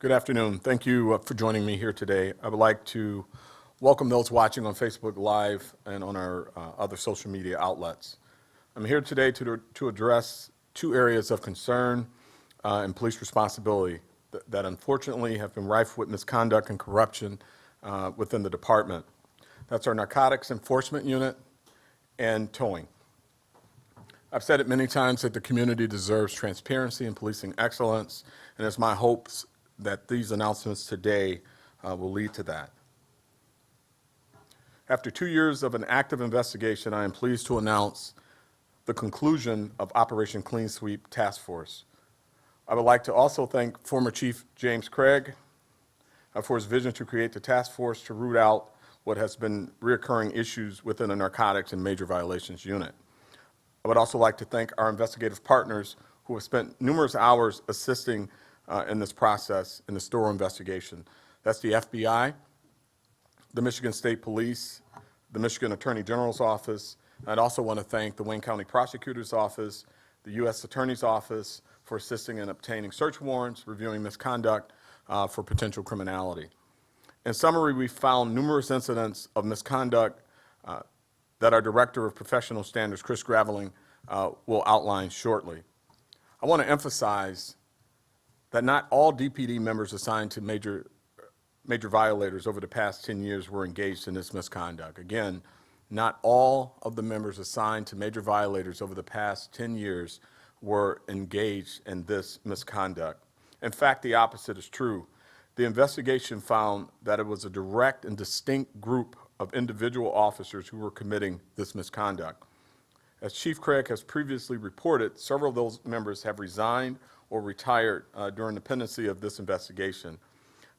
Good afternoon. Thank you for joining me here today. I would like to welcome those watching on Facebook Live and on our other social media outlets. I'm here today to address two areas of concern and police responsibility that unfortunately have been rife with misconduct and corruption within the department. That's our Narcotics Enforcement Unit and towing. I've said it many times that the community deserves transparency and policing excellence, and it's my hopes that these announcements today will lead to that. After 2 years of an active investigation, I am pleased to announce the conclusion of Operation Clean Sweep Task Force. I would like to also thank former Chief James Craig for his vision to create the task force to root out what has been reoccurring issues within the Narcotics and Major Violations Unit. I would also like to thank our investigative partners who have spent numerous hours assisting in this process, in this thorough investigation. That's the FBI, the Michigan State Police, the Michigan Attorney General's Office. I'd also want to thank the Wayne County Prosecutor's Office, the U.S. Attorney's Office for assisting in obtaining search warrants, reviewing misconduct for potential criminality. In summary, we found numerous incidents of misconduct that our Director of Professional Standards, Chris Graveling, will outline shortly. I want to emphasize that not all DPD members assigned to major violators over the past 10 years were engaged in this misconduct. Again, not all of the members assigned to major violators over the past 10 years were engaged in this misconduct. In fact, the opposite is true. The investigation found that it was a direct and distinct group of individual officers who were committing this misconduct. As Chief Craig has previously reported, several of those members have resigned or retired during the pendency of this investigation.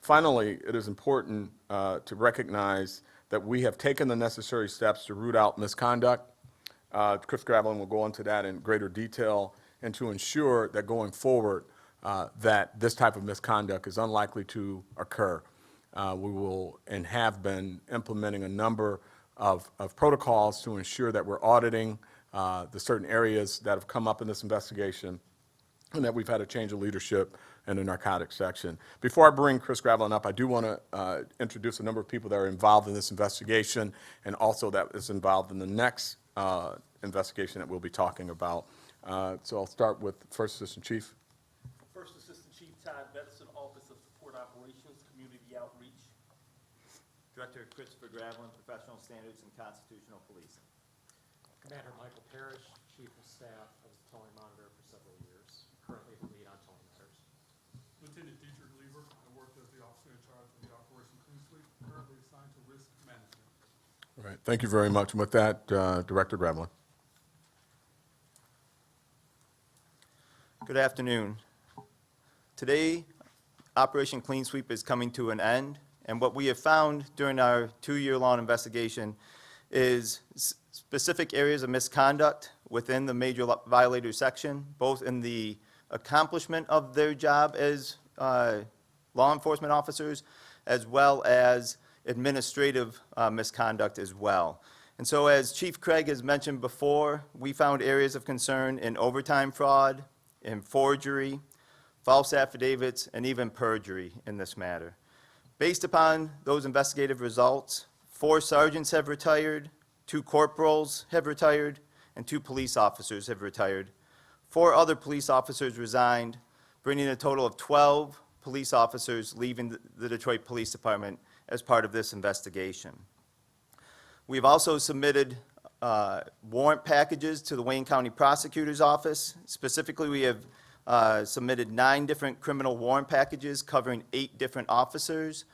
Finally, it is important to recognize that we have taken the necessary steps to root out misconduct. Chris Graveling will go into that in greater detail, and to ensure that going forward that this type of misconduct is unlikely to occur. We will and have been implementing a number of protocols to ensure that we're auditing the certain areas that have come up in this investigation, and that we've had a change of leadership in the narcotics section. Before I bring Chris Graveling up, I do want to introduce a number of people that are involved in this investigation and also that is involved in the next investigation that we'll be talking about. So I'll start with First Assistant Chief. First Assistant Chief Todd Bettison, Office of Support Operations, Community Outreach. Director Christopher Graveling, Professional Standards and Constitutional Policing. Commander Michael Parrish, Chief of Staff. I was the towing monitor for several years, currently the lead on towing matters. Lieutenant Dietrich Lieber, I worked as the officer in charge of the Operation Clean Sweep, currently assigned to risk management. All right, thank you very much. And with that, Director Graveling. Good afternoon. Today, Operation Clean Sweep is coming to an end, and what we have found during our 2-year-long investigation is specific areas of misconduct within the major violator section, both in the accomplishment of their job as law enforcement officers, as well as administrative misconduct as well. And so as Chief Craig has mentioned before, we found areas of concern in overtime fraud, in forgery, false affidavits, and even perjury in this matter. Based upon those investigative results, 4 sergeants have retired, 2 corporals have retired, and 2 police officers have retired. 4 other police officers resigned, bringing a total of 12 police officers leaving the Detroit Police Department as part of this investigation. We've also submitted warrant packages to the Wayne County Prosecutor's Office. Specifically, we have submitted 9 different criminal warrant packages covering 8 different officers.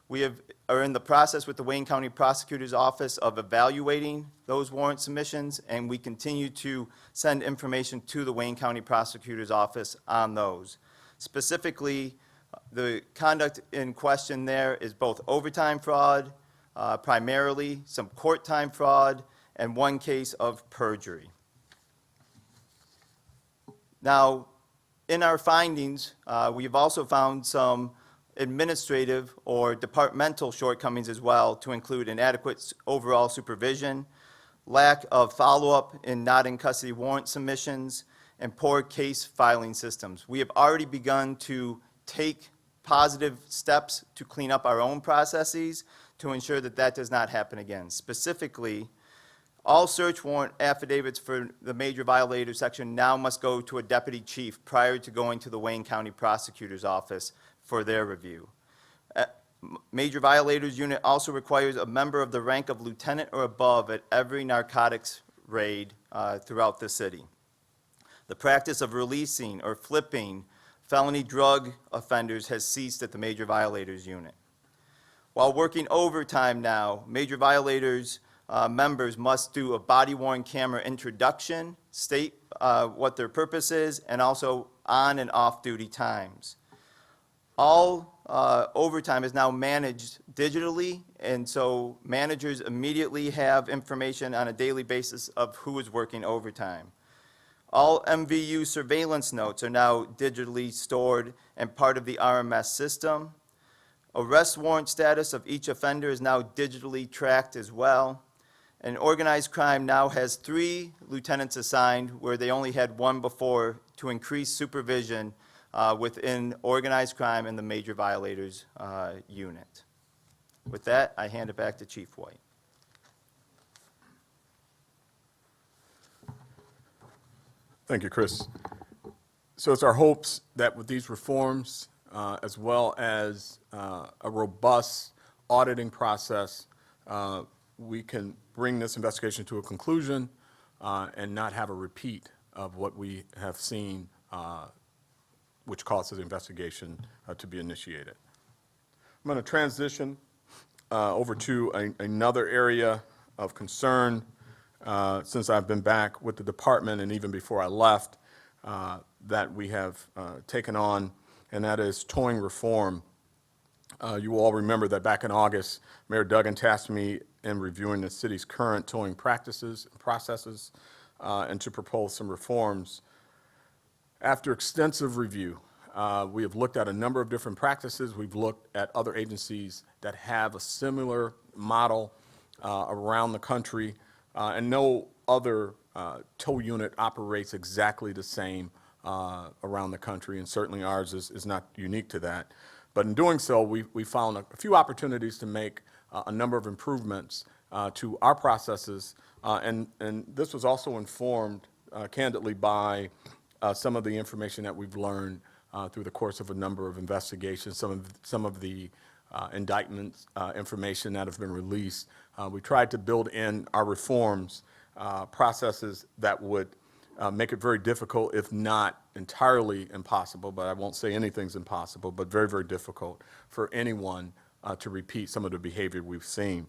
We are in the process with the Wayne County Prosecutor's Office of evaluating those warrant submissions, and we continue to send information to the Wayne County Prosecutor's Office on those. Specifically, the conduct in question there is both overtime fraud, primarily some court time fraud, and 1 case of perjury. Now, in our findings, we have also found some administrative or departmental shortcomings as well, to include inadequate overall supervision, lack of follow-up in not in custody warrant submissions, and poor case filing systems. We have already begun to take positive steps to clean up our own processes to ensure that that does not happen again. Specifically, all search warrant affidavits for the major violator section now must go to a deputy chief prior to going to the Wayne County Prosecutor's Office for their review. Major violators unit also requires a member of the rank of lieutenant or above at every narcotics raid throughout the city. The practice of releasing or flipping felony drug offenders has ceased at the major violators unit. While working overtime now, major violators members must do a body-worn camera introduction, state what their purpose is, and also on and off-duty times. All overtime is now managed digitally, and so managers immediately have information on a daily basis of who is working overtime. All MVU surveillance notes are now digitally stored and part of the RMS system. Arrest warrant status of each offender is now digitally tracked as well. And organized crime now has 3 lieutenants assigned, where they only had 1 before, to increase supervision within organized crime and the major violators unit. With that, I hand it back to Chief White. Thank you, Chris. So it's our hopes that with these reforms, as well as a robust auditing process, we can bring this investigation to a conclusion and not have a repeat of what we have seen, which caused the investigation to be initiated. I'm going to transition over to another area of concern since I've been back with the department and even before I left that we have taken on, and that is towing reform. You all remember that back in August, Mayor Duggan tasked me in reviewing the city's current towing practices and processes and to propose some reforms. After extensive review, we have looked at a number of different practices. We've looked at other agencies that have a similar model around the country, and no other tow unit operates exactly the same around the country, and certainly ours is not unique to that. But in doing so, we found a few opportunities to make a number of improvements to our processes, and this was also informed candidly by some of the information that we've learned through the course of a number of investigations, some of the indictments, information that have been released. We tried to build in our reforms processes that would make it very difficult, if not entirely impossible, but I won't say anything's impossible, but very, very difficult for anyone to repeat some of the behavior we've seen.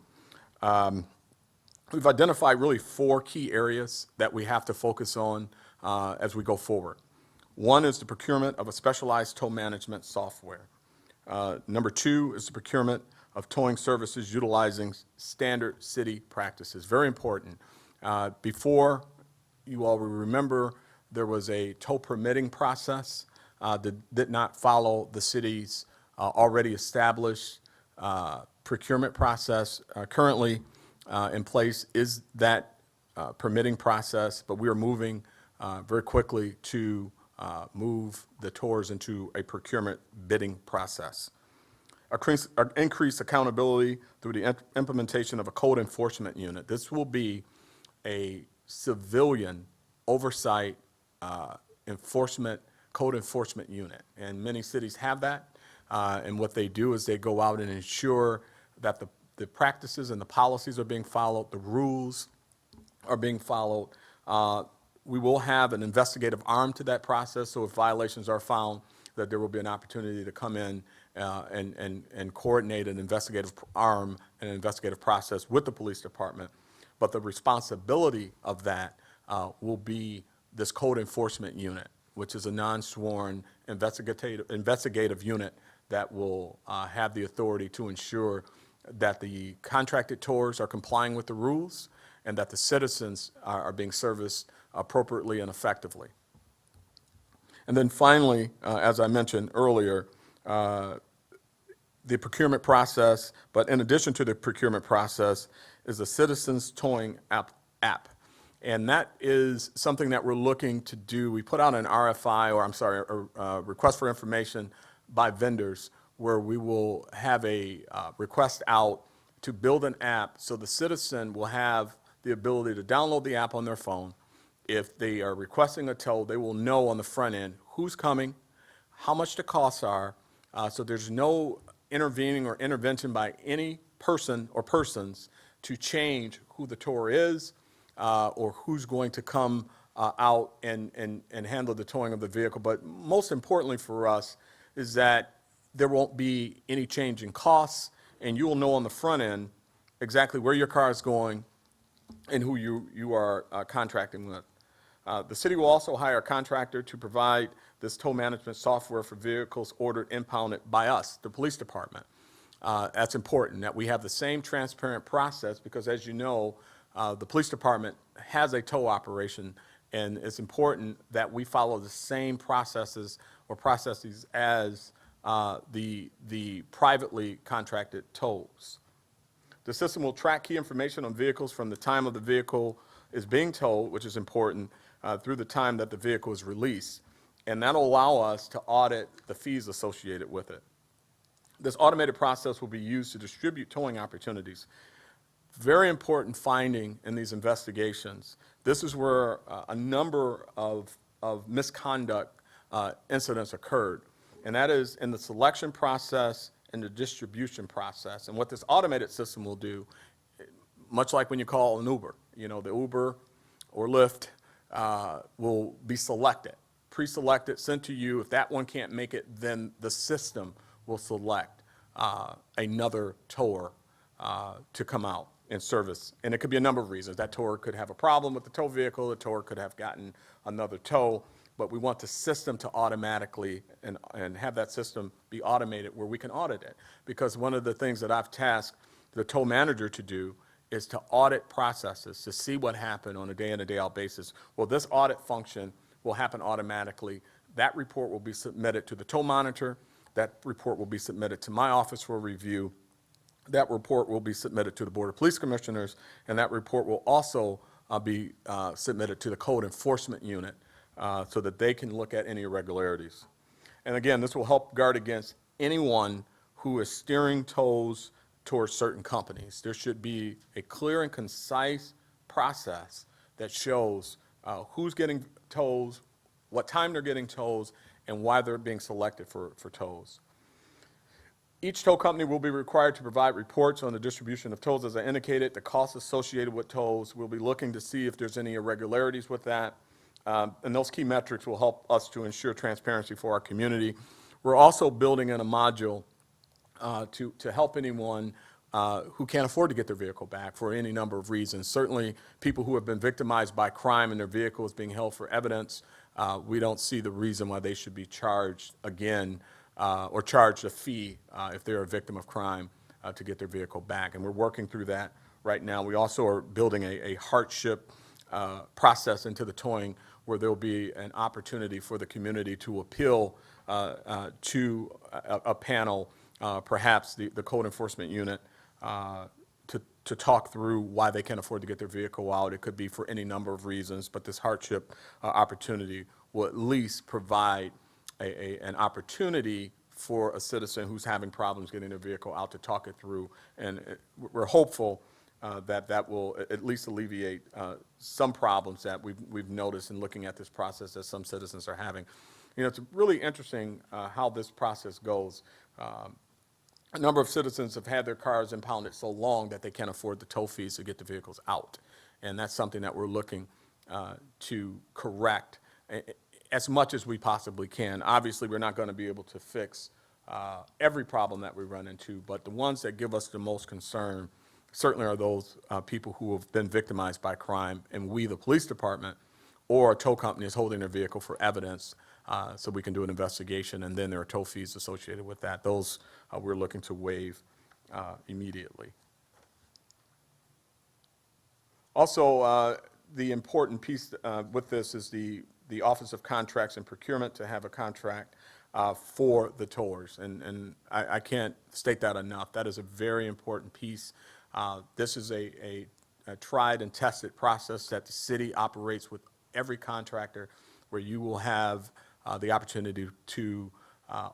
We've identified really 4 key areas that we have to focus on as we go forward. One is the procurement of a specialized tow management software. Number 2 is the procurement of towing services utilizing standard city practices. Very important. Before, you all will remember, there was a tow permitting process that did not follow the city's already established procurement process. Currently in place is that permitting process, but we are moving very quickly to move the tours into a procurement bidding process. Increase accountability through the implementation of a code enforcement unit. This will be a civilian oversight code enforcement unit, and many cities have that. And what they do is they go out and ensure that the practices and the policies are being followed, the rules are being followed. We will have an investigative arm to that process, so if violations are found, that there will be an opportunity to come in and coordinate an investigative arm and an investigative process with the police department. But the responsibility of that will be this code enforcement unit, which is a non-sworn investigative unit that will have the authority to ensure that the contracted tours are complying with the rules and that the citizens are being serviced appropriately and effectively. And then finally, as I mentioned earlier, the procurement process, but in addition to the procurement process, is the Citizens Towing app. And that is something that we're looking to do. We put out an RFI, or I'm sorry, a request for information by vendors, where we will have a request out to build an app so the citizen will have the ability to download the app on their phone. If they are requesting a tow, they will know on the front end who's coming, how much the costs are, so there's no intervening or intervention by any person or persons to change who the tower is or who's going to come out and handle the towing of the vehicle. But most importantly for us is that there won't be any change in costs, and you will know on the front end exactly where your car is going and who you are contracting with. The city will also hire a contractor to provide this tow management software for vehicles ordered impounded by us, the police department. That's important, that we have the same transparent process, because as you know, the police department has a tow operation, and it's important that we follow the same processes as the privately contracted tows. The system will track key information on vehicles from the time of the vehicle is being towed, which is important, through the time that the vehicle is released. And that'll allow us to audit the fees associated with it. This automated process will be used to distribute towing opportunities. Very important finding in these investigations. This is where a number of misconduct incidents occurred, and that is in the selection process and the distribution process. And what this automated system will do, much like when you call an Uber, you know, the Uber or Lyft will be selected, pre-selected, sent to you. If that one can't make it, then the system will select another tower to come out and service. And it could be a number of reasons. That tower could have a problem with the tow vehicle, the tower could have gotten another tow, but we want the system to automatically and have that system be automated where we can audit it. Because one of the things that I've tasked the tow manager to do is to audit processes, to see what happened on a day in and day out basis. Well, this audit function will happen automatically. That report will be submitted to the tow monitor. That report will be submitted to my office for review. That report will be submitted to the Board of Police Commissioners, and that report will also be submitted to the Code Enforcement Unit so that they can look at any irregularities. And again, this will help guard against anyone who is steering tows towards certain companies. There should be a clear and concise process that shows who's getting tows, what time they're getting tows, and why they're being selected for tows. Each tow company will be required to provide reports on the distribution of tows. As I indicated, the costs associated with tows, we'll be looking to see if there's any irregularities with that. And those key metrics will help us to ensure transparency for our community. We're also building in a module to help anyone who can't afford to get their vehicle back for any number of reasons. Certainly, people who have been victimized by crime and their vehicle is being held for evidence, we don't see the reason why they should be charged again or charged a fee if they're a victim of crime to get their vehicle back. And we're working through that right now. We also are building a hardship process into the towing where there'll be an opportunity for the community to appeal to a panel, perhaps the Code Enforcement Unit, to talk through why they can't afford to get their vehicle out. It could be for any number of reasons, but this hardship opportunity will at least provide an opportunity for a citizen who's having problems getting their vehicle out to talk it through. And we're hopeful that will at least alleviate some problems that we've noticed in looking at this process that some citizens are having. You know, it's really interesting how this process goes. A number of citizens have had their cars impounded so long that they can't afford the tow fees to get the vehicles out. And that's something that we're looking to correct as much as we possibly can. Obviously, we're not going to be able to fix every problem that we run into, but the ones that give us the most concern certainly are those people who have been victimized by crime, and we, the police department, or a tow company is holding their vehicle for evidence so we can do an investigation, and then there are tow fees associated with that. Those we're looking to waive immediately. Also, the important piece with this is the Office of Contracts and Procurement to have a contract for the towers, and I can't state that enough. That is a very important piece. This is a tried and tested process that the city operates with every contractor, where you will have the opportunity to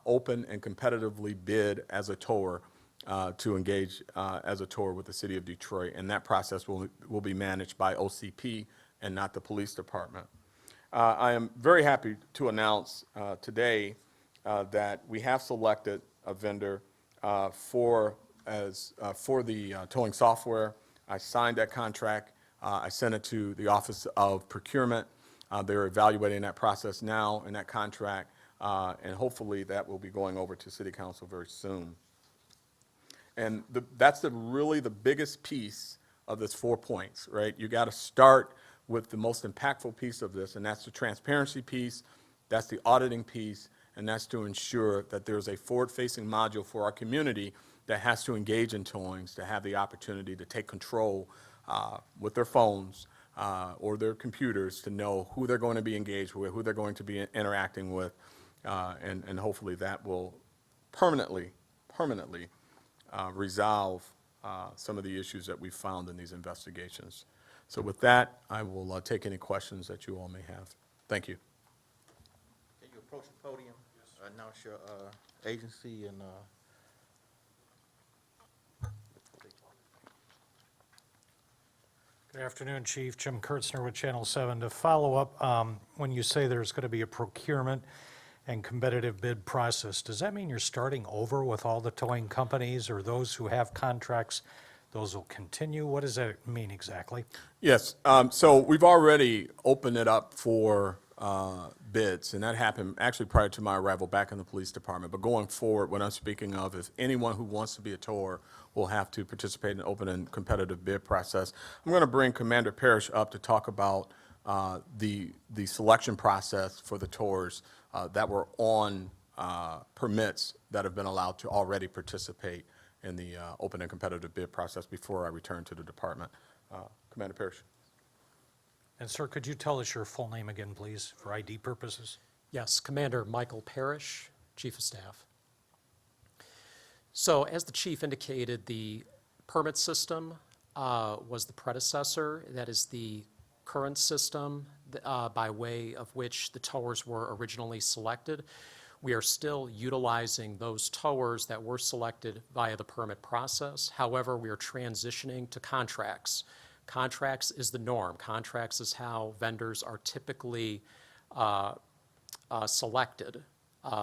open and competitively bid as a tower to engage as a tower with the city of Detroit. And that process will be managed by OCP and not the police department. I am very happy to announce today that we have selected a vendor for the towing software. I signed that contract. I sent it to the Office of Procurement. They're evaluating that process now and that contract, and hopefully that will be going over to City Council very soon. And that's really the biggest piece of this 4 points, right? You got to start with the most impactful piece of this, and that's the transparency piece, that's the auditing piece, and that's to ensure that there's a forward-facing module for our community that has to engage in towings, to have the opportunity to take control with their phones or their computers to know who they're going to be engaged with, who they're going to be interacting with, and hopefully that will permanently resolve some of the issues that we've found in these investigations. So with that, I will take any questions that you all may have. Thank you. Can you approach the podium, announce your agency and Good afternoon, Chief. Jim Kurtzner with Channel 7. To follow up, when you say there's going to be a procurement and competitive bid process, does that mean you're starting over with all the towing companies, or those who have contracts, those will continue? What does that mean exactly? Yes, so we've already opened it up for bids, and that happened actually prior to my arrival back in the police department. But going forward, what I'm speaking of is anyone who wants to be a tower will have to participate in an open and competitive bid process. I'm going to bring Commander Parrish up to talk about the selection process for the towers that were on permits that have been allowed to already participate in the open and competitive bid process before I return to the department. Commander Parrish. And sir, could you tell us your full name again, please, for ID purposes? Yes, Commander Michael Parrish, Chief of Staff. So as the chief indicated, the permit system was the predecessor. That is the current system by way of which the towers were originally selected. We are still utilizing those towers that were selected via the permit process. However, we are transitioning to contracts. Contracts is the norm. Contracts is how vendors are typically selected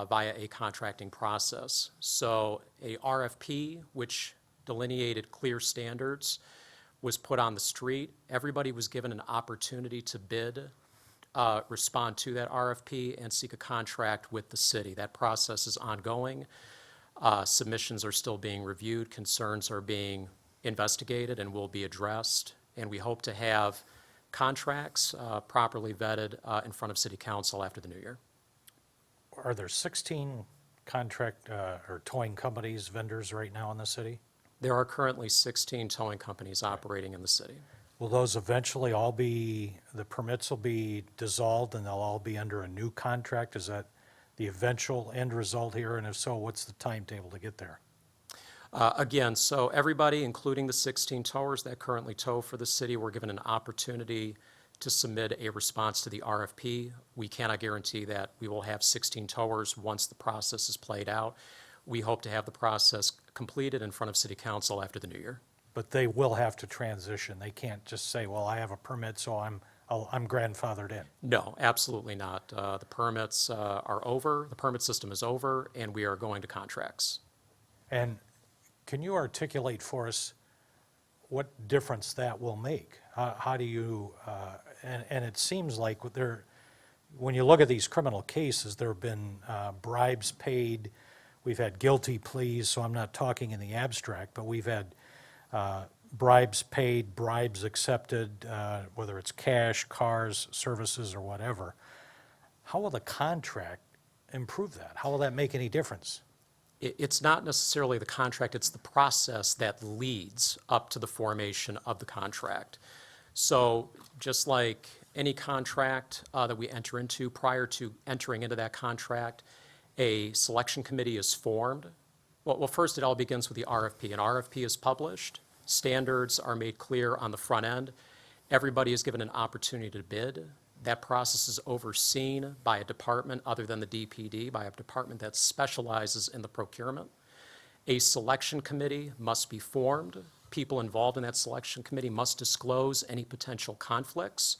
via a contracting process. So a RFP, which delineated clear standards, was put on the street. Everybody was given an opportunity to bid, respond to that RFP, and seek a contract with the city. That process is ongoing. Submissions are still being reviewed. Concerns are being investigated and will be addressed. And we hope to have contracts properly vetted in front of City Council after the new year. Are there 16 contract or towing companies, vendors right now in the city? There are currently 16 towing companies operating in the city. Will those eventually all be, the permits will be dissolved and they'll all be under a new contract? Is that the eventual end result here? And if so, what's the timetable to get there? Again, so everybody, including the 16 towers that currently tow for the city, were given an opportunity to submit a response to the RFP. We cannot guarantee that we will have 16 towers once the process is played out. We hope to have the process completed in front of City Council after the new year. But they will have to transition. They can't just say, well, I have a permit, so I'm grandfathered in. No, absolutely not. The permits are over, the permit system is over, and we are going to contracts. And can you articulate for us what difference that will make? How do you, and it seems like when you look at these criminal cases, there have been bribes paid. We've had guilty pleas, so I'm not talking in the abstract, but we've had bribes paid, bribes accepted, whether it's cash, cars, services, or whatever. How will the contract improve that? How will that make any difference? It's not necessarily the contract, it's the process that leads up to the formation of the contract. So just like any contract that we enter into, prior to entering into that contract, a selection committee is formed. Well, first it all begins with the RFP. An RFP is published, standards are made clear on the front end, everybody is given an opportunity to bid. That process is overseen by a department other than the DPD, by a department that specializes in the procurement. A selection committee must be formed. People involved in that selection committee must disclose any potential conflicts.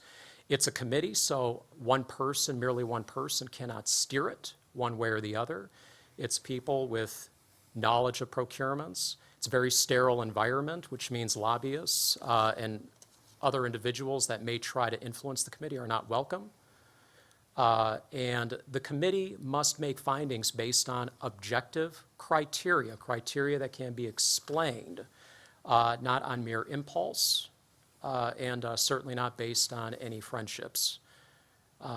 It's a committee, so one person, merely one person, cannot steer it one way or the other. It's people with knowledge of procurements. It's a very sterile environment, which means lobbyists and other individuals that may try to influence the committee are not welcome. And the committee must make findings based on objective criteria that can be explained, not on mere impulse, and certainly not based on any friendships.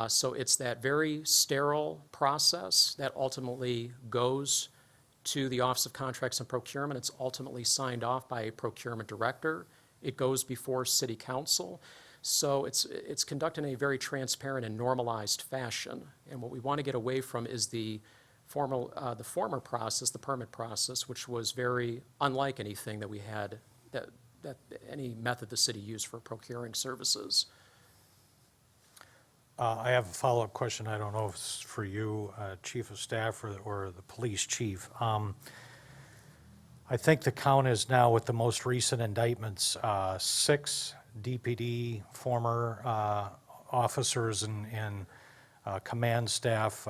So it's that very sterile process that ultimately goes to the Office of Contracts and Procurement. It's ultimately signed off by a procurement director. It goes before City Council. So it's conducted in a very transparent and normalized fashion. And what we want to get away from is the former process, the permit process, which was very unlike anything that we had, that any method the city used for procuring services. I have a follow-up question. I don't know if it's for you, Chief of Staff, or the police chief. I think the count is now, with the most recent indictments, 6 DPD former officers and command staff,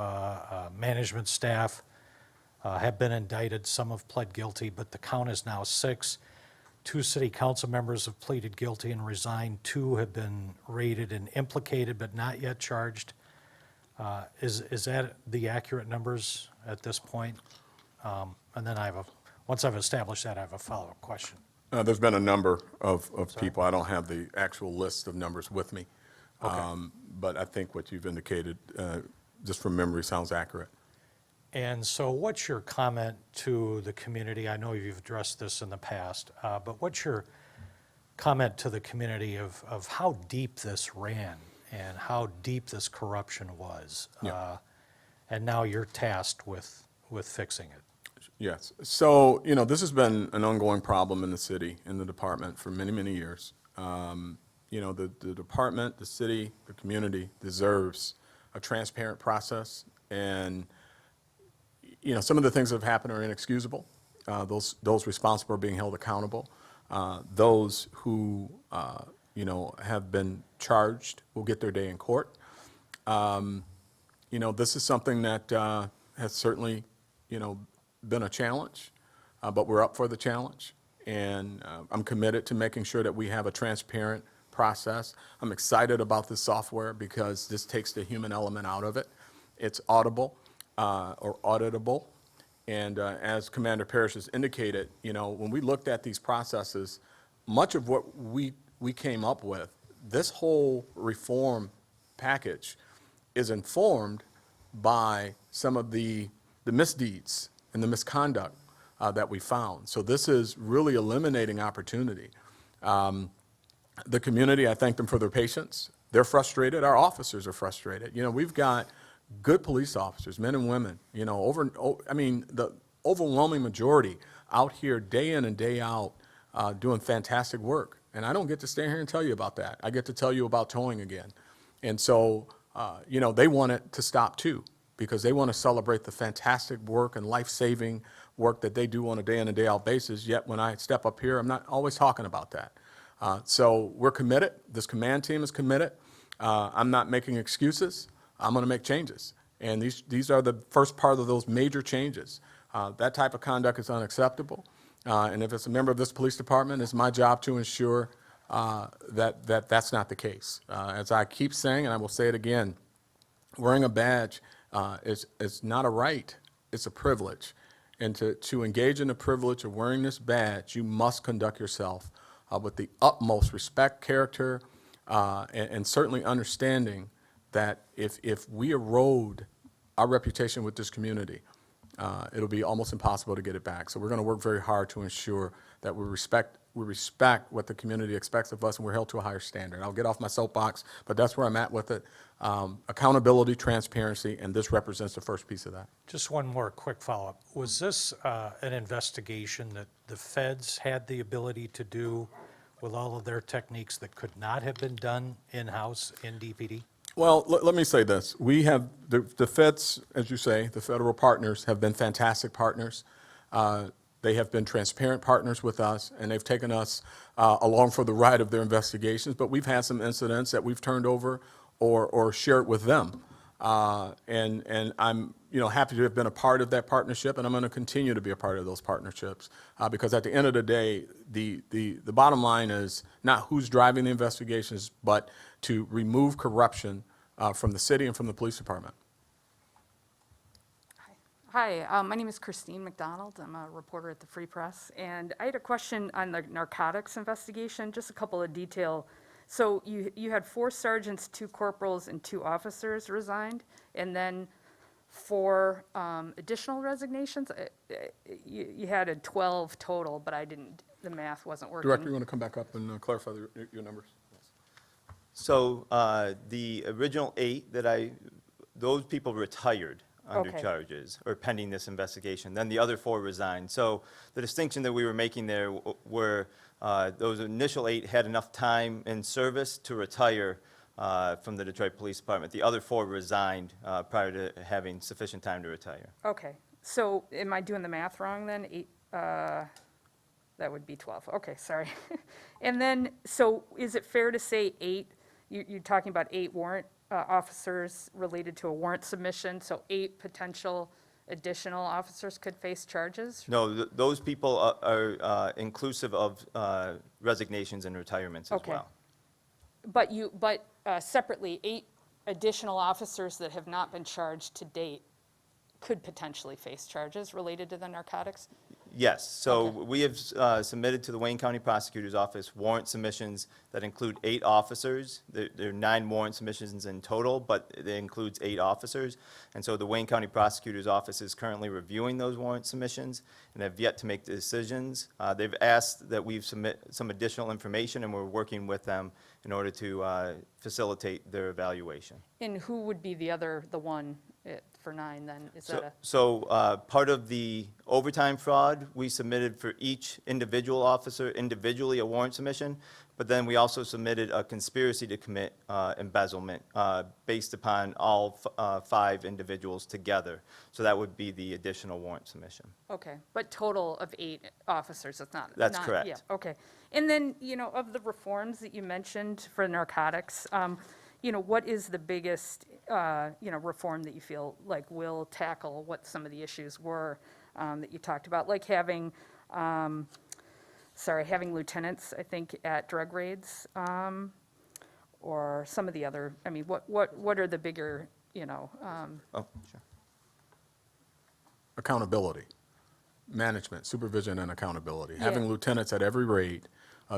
management staff have been indicted. Some have pled guilty, but the count is now 6. 2 city council members have pleaded guilty and resigned. 2 have been raided and implicated but not yet charged. Is that the accurate numbers at this point? And then once I've established that, I have a follow-up question. There's been a number of people. I don't have the actual list of numbers with me. Okay. But I think what you've indicated, just from memory, sounds accurate. And so what's your comment to the community? I know you've addressed this in the past, but what's your comment to the community of how deep this ran and how deep this corruption was? Yeah. And now you're tasked with fixing it. Yes. So, this has been an ongoing problem in the city, in the department for many, many years. The department, the city, the community deserves a transparent process. And, some of the things that have happened are inexcusable. Those responsible are being held accountable. Those who, have been charged will get their day in court. This is something that has certainly, been a challenge, but we're up for the challenge. And I'm committed to making sure that we have a transparent process. I'm excited about this software because this takes the human element out of it. It's audible or auditable. And as Commander Parrish has indicated, when we looked at these processes, much of what we came up with, this whole reform package is informed by some of the misdeeds and the misconduct that we found. So this is really eliminating opportunity. The community, I thank them for their patience. They're frustrated. Our officers are frustrated. We've got good police officers, men and women, the overwhelming majority out here day in and day out doing fantastic work. And I don't get to stand here and tell you about that. I get to tell you about towing again. And so, they want it to stop too, because they want to celebrate the fantastic work and life-saving work that they do on a day in and day out basis. Yet when I step up here, I'm not always talking about that. So we're committed. This command team is committed. I'm not making excuses. I'm going to make changes. And these are the first part of those major changes. That type of conduct is unacceptable. And if it's a member of this police department, it's my job to ensure that that's not the case. As I keep saying, and I will say it again, wearing a badge is not a right, it's a privilege. And to engage in the privilege of wearing this badge, you must conduct yourself with the utmost respect, character, and certainly understanding that if we erode our reputation with this community, it'll be almost impossible to get it back. So we're going to work very hard to ensure that we respect what the community expects of us, and we're held to a higher standard. I'll get off my soapbox, but that's where I'm at with it. Accountability, transparency, and this represents the first piece of that. Just one more quick follow-up. Was this an investigation that the feds had the ability to do with all of their techniques that could not have been done in-house in DPD? Well, let me say this. We have, the feds, as you say, the federal partners have been fantastic partners. They have been transparent partners with us, and they've taken us along for the ride of their investigations, but we've had some incidents that we've turned over or shared with them. And I'm, happy to have been a part of that partnership, and I'm going to continue to be a part of those partnerships. Because at the end of the day, the bottom line is not who's driving the investigations, but to remove corruption from the city and from the police department. Hi, my name is Christine McDonald. I'm a reporter at the Free Press. And I had a question on the narcotics investigation, just a couple of detail. So you had 4 sergeants, 2 corporals, and 2 officers resigned, and then 4 additional resignations? You had a 12 total, but the math wasn't working. Director, you want to come back up and clarify your numbers? So the original 8 those people retired under Okay. charges or pending this investigation. Then the other 4 resigned. So the distinction that we were making there were those initial 8 had enough time in service to retire from the Detroit Police Department. The other 4 resigned prior to having sufficient time to retire. Okay, so am I doing the math wrong then? 8, that would be 12. Okay, sorry. And then, so is it fair to say 8, you're talking about 8 warrant officers related to a warrant submission, so 8 potential additional officers could face charges? No, those people are inclusive of resignations and retirements as Okay. well. But separately, 8 additional officers that have not been charged to date could potentially face charges related to the narcotics? Yes, so Okay. we have submitted to the Wayne County Prosecutor's Office warrant submissions that include 8 officers. There are 9 warrant submissions in total, but it includes 8 officers. And so the Wayne County Prosecutor's Office is currently reviewing those warrant submissions and have yet to make decisions. They've asked that we submit some additional information, and we're working with them in order to facilitate their evaluation. And who would be the one for 9 then? Is that a? So part of the overtime fraud, we submitted for each individual officer individually a warrant submission, but then we also submitted a conspiracy to commit embezzlement based upon all 5 individuals together. So that would be the additional warrant submission. Okay, but total of 8 officers, it's not? That's not- correct. Yeah, okay. And then, of the reforms that you mentioned for narcotics, what is the biggest, reform that you feel like will tackle what some of the issues were that you talked about? Like having lieutenants, I think, at drug raids, or some of the other, what are the bigger, Oh, sure. Accountability, management, supervision, and accountability. Yeah. Having lieutenants at every raid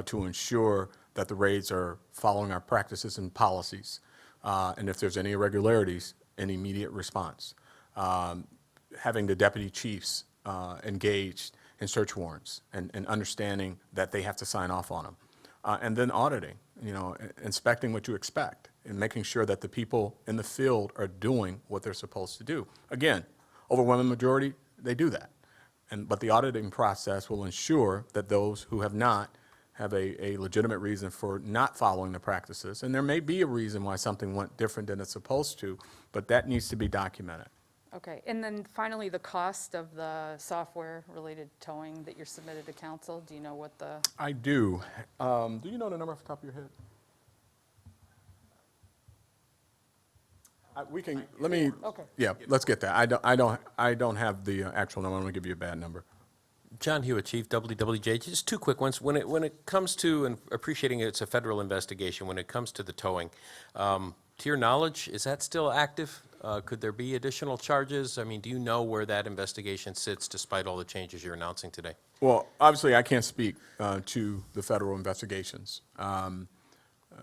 to ensure that the raids are following our practices and policies, and if there's any irregularities, an immediate response. Having the deputy chiefs engaged in search warrants and understanding that they have to sign off on them. And then auditing, inspecting what you expect and making sure that the people in the field are doing what they're supposed to do. Again, overwhelming majority, they do that. But the auditing process will ensure that those who have not have a legitimate reason for not following the practices. And there may be a reason why something went different than it's supposed to, but that needs to be documented. Okay, and then finally, the cost of the software-related towing that you're submitted to council, do you know what the? I do. Do you know the number off the top of your head? Let's get that. I don't have the actual number. I'm going to give you a bad number. John Hewitt, Chief, WWJ. Just 2 quick ones. When it comes to, and appreciating it's a federal investigation, when it comes to the towing, to your knowledge, is that still active? Could there be additional charges? Do you know where that investigation sits despite all the changes you're announcing today? Well, obviously, I can't speak to the federal investigations.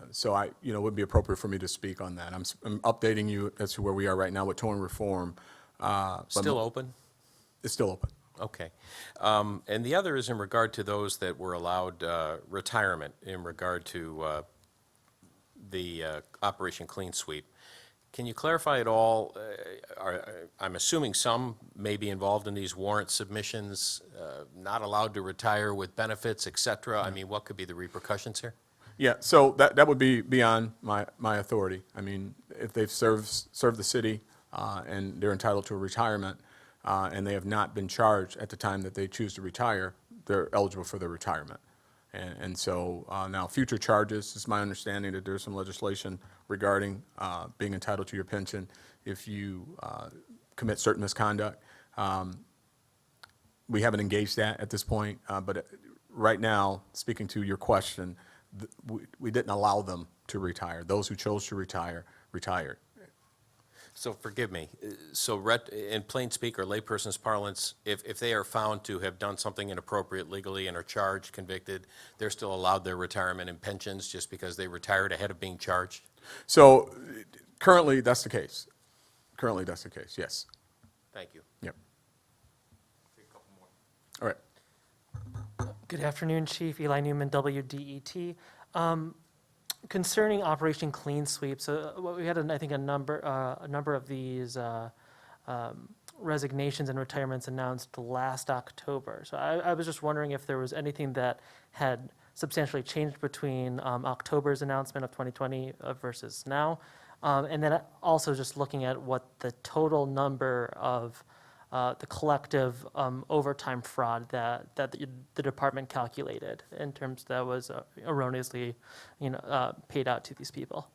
So it would be appropriate for me to speak on that. I'm updating you as to where we are right now with towing reform. but Still open? It's still open. Okay. And the other is in regard to those that were allowed retirement in regard to the Operation Clean Sweep. Can you clarify at all, I'm assuming some may be involved in these warrant submissions, not allowed to retire with benefits, et cetera. What could be the repercussions here? Yeah, so that would be beyond my authority. if they've served the city and they're entitled to a retirement, and they have not been charged at the time that they choose to retire, they're eligible for their retirement. And so now future charges, it's my understanding that there's some legislation regarding being entitled to your pension if you commit certain misconduct. We haven't engaged that at this point, but right now, speaking to your question, we didn't allow them to retire. Those who chose to retire, retired. So forgive me, so in plain speak or layperson's parlance, if they are found to have done something inappropriate legally and are charged, convicted, they're still allowed their retirement and pensions just because they retired ahead of being charged? So currently, that's the case. Currently, that's the case, yes. Thank you. Yep. All right. Good afternoon, Chief. Eli Newman, WDET. Concerning Operation Clean Sweep, so we had, I think, a number of these resignations and retirements announced last October. So I was just wondering if there was anything that had substantially changed between October's announcement of 2020 versus now. And then also just looking at what the total number of the collective overtime fraud that the department calculated in terms that was erroneously, paid out to these people.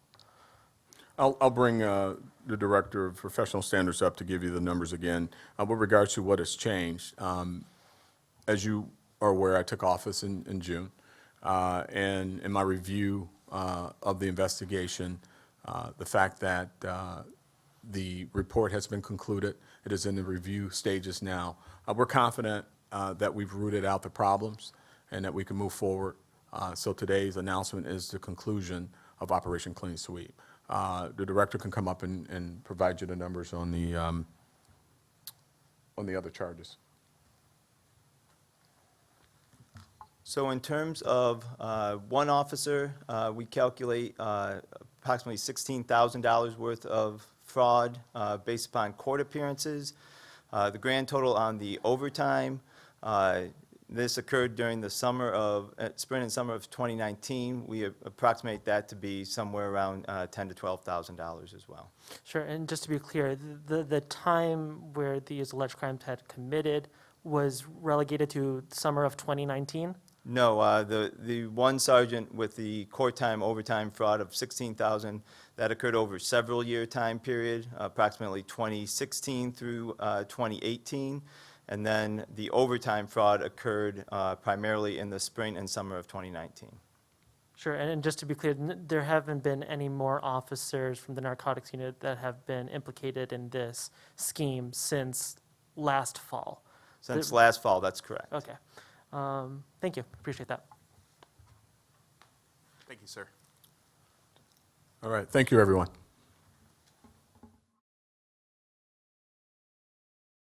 I'll bring the Director of Professional Standards up to give you the numbers again. With regards to what has changed, as you are aware, I took office in June, and in my review of the investigation, the fact that the report has been concluded, it is in the review stages now. We're confident that we've rooted out the problems and that we can move forward. So today's announcement is the conclusion of Operation Clean Sweep. The Director can come up and provide you the numbers on the other charges. So in terms of one officer, we calculate approximately $16,000 worth of fraud based upon court appearances. The grand total on the overtime, this occurred during the spring and summer of 2019. We approximate that to be somewhere around $10,000 to $12,000 as well. Sure, and just to be clear, the time where these alleged crimes had committed was relegated to summer of 2019? No, the one sergeant with the court time overtime fraud of $16,000, that occurred over several year time period, approximately 2016 through 2018. And then the overtime fraud occurred primarily in the spring and summer of 2019. Sure, and just to be clear, there haven't been any more officers from the narcotics unit that have been implicated in this scheme since last fall? Since last fall, that's correct. Okay. Thank you. Appreciate that. Thank you, sir. All right, thank you, everyone.